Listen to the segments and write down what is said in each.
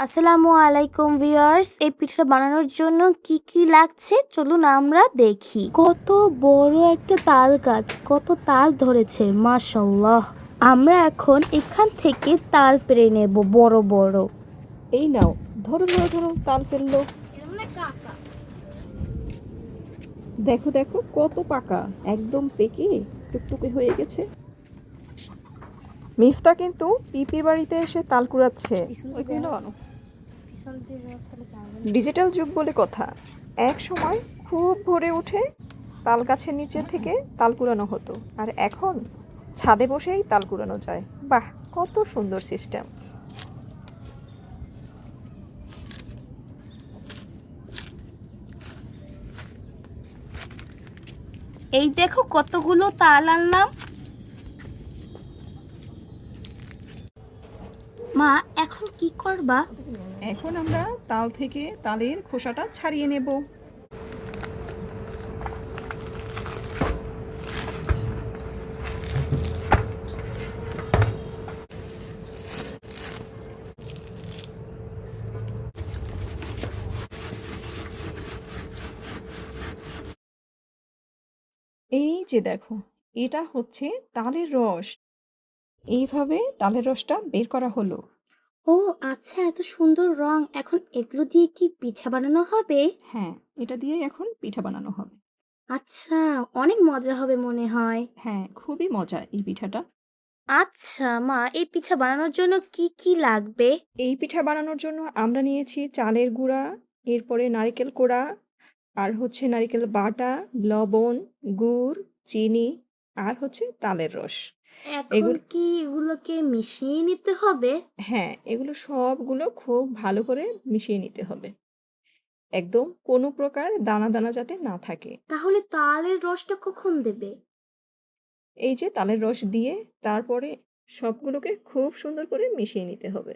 আসসালামু আলাইকুম ভিউয়ার্স, এই পিঠাটা বানানোর জন্য কি কি লাগছে চলুন আমরা দেখি। কত বড় একটা তাল গাছ, কত তাল ধরেছে মাশাআল্লাহ। আমরা এখন এখান থেকে তাল পেড়ে নেব বড় বড়। এই নাও, ধরো ধরো ধরো, তাল ফেললো। দেখো দেখো কত পাকা, একদম পেকে টুকটুকে হয়ে গেছে। মিফতা কিন্তু পিপির বাড়িতে এসে তাল কুড়াচ্ছে। ডিজিটাল যুগ বলে কথা, এক সময় খুব ভোরে উঠে তাল গাছের নিচে থেকে তাল কুড়ানো হতো, আর এখন ছাদে বসেই তাল কুড়ানো যায়। বাহ, কত সুন্দর সিস্টেম। এই দেখো কতগুলো তাল আনলাম। মা, এখন কি করবা? এখন আমরা তাল থেকে তালের খোসাটা ছাড়িয়ে নেব। এই যে দেখো, এটা হচ্ছে তালের রস। এইভাবে তালের রসটা বের করা হলো। ও আচ্ছা, এত সুন্দর রং। এখন এগুলো দিয়ে কি পিঠা বানানো হবে? হ্যাঁ, এটা দিয়ে এখন পিঠা বানানো হবে। আচ্ছা, অনেক মজা হবে মনে হয়। হ্যাঁ, খুবই মজা এই পিঠাটা। আচ্ছা মা, এই পিঠা বানানোর জন্য কি কি লাগবে? এই পিঠা বানানোর জন্য আমরা নিয়েছি চালের গুঁড়া, এরপরে নারিকেল কোড়া, আর হচ্ছে নারিকেল বাটা, লবণ, গুড়, চিনি, আর হচ্ছে তালের রস। এখন এগুলো, কি এগুলোকে মিশিয়ে নিতে হবে? হ্যাঁ, এগুলো সবগুলো খুব ভালো করে মিশিয়ে নিতে হবে। একদম কোনো প্রকার দানা দানা যাতে না থাকে। তাহলে তালের রসটা কখন দেবে? এই যে তালের রস দিয়ে তারপরে সবগুলোকে খুব সুন্দর করে মিশিয়ে নিতে হবে।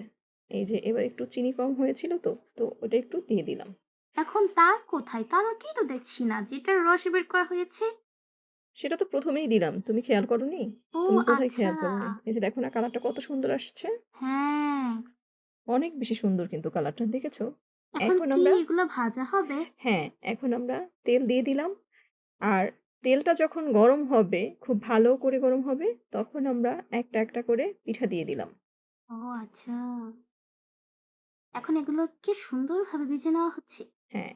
এই যে এবার একটু চিনি কম হয়েছিল, তো ওটা একটু দিয়ে দিলাম। এখন তাল কোথায়? তাল কি তো দেখছি না, যেটার রস বের করা হয়েছে। সেটা তো প্রথমেই দিলাম, তুমি খেয়াল করনি? ও তুমি বোধহয় আচ্ছা। খেয়াল করনি। এই যে দেখো না, কালারটা কত সুন্দর আসছে। হ্যাঁ। অনেক বেশি সুন্দর কিন্তু কালারটা, দেখেছো? এখন এখন কি আমরা, এগুলো ভাজা হবে? হ্যাঁ, এখন আমরা তেল দিয়ে দিলাম। আর তেলটা যখন গরম হবে, খুব ভালো করে গরম হবে, তখন আমরা একটা একটা করে পিঠা দিয়ে দিলাম। ও আচ্ছা, এখন এগুলো কি সুন্দরভাবে ভেজে নেওয়া হচ্ছে। হ্যাঁ,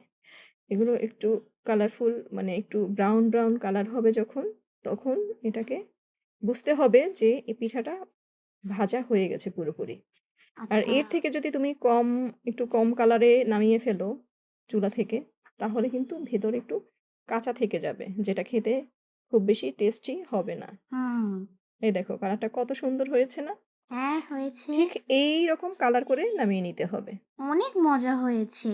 এগুলো একটু কালারফুল, মানে একটু ব্রাউন ব্রাউন কালার হবে যখন, তখন এটাকে বুঝতে হবে যে এই পিঠাটা ভাজা হয়ে গেছে পুরোপুরি। আর আচ্ছা। এর থেকে যদি তুমি একটু কম কালারে নামিয়ে ফেলো চুলা থেকে, তাহলে কিন্তু ভেতরে একটু কাঁচা থেকে যাবে, যেটা খেতে খুব বেশি টেস্টি হবে না। হুম। এই দেখো কালারটা কত সুন্দর হয়েছে না? হ্যাঁ হয়েছে। ঠিক এই রকম কালার করে নামিয়ে নিতে হবে। অনেক মজা হয়েছে।